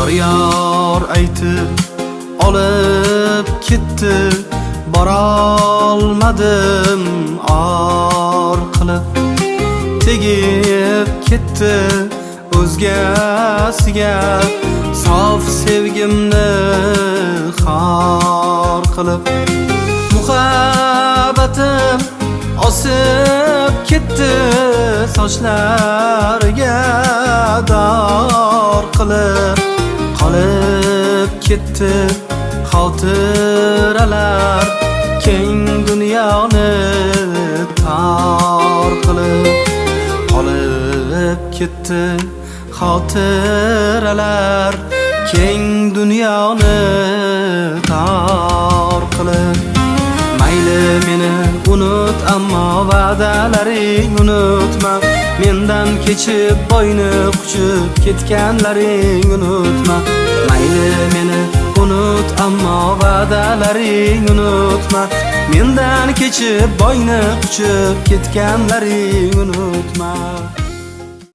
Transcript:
Yor aytib olib ketdi, borolmadim or qilib. Tegib ketdi o'zgasiga, sof sevgimni xor qilib. Muhabbatim osib ketdi sochlariga dor qilib. Qolib ketdi xotiralar keng dunyoni tor qilib. Qolib ketdi xotiralar keng dunyoni tor qilib. Mayli meni unut, ammo va'dalaring unutma. Mendan kechib boyni quchib ketganlaring unutma. Mayli meni unut, ammo va'dalaring unutma. Mendan kechib boyni quchib ketganlaring unutma.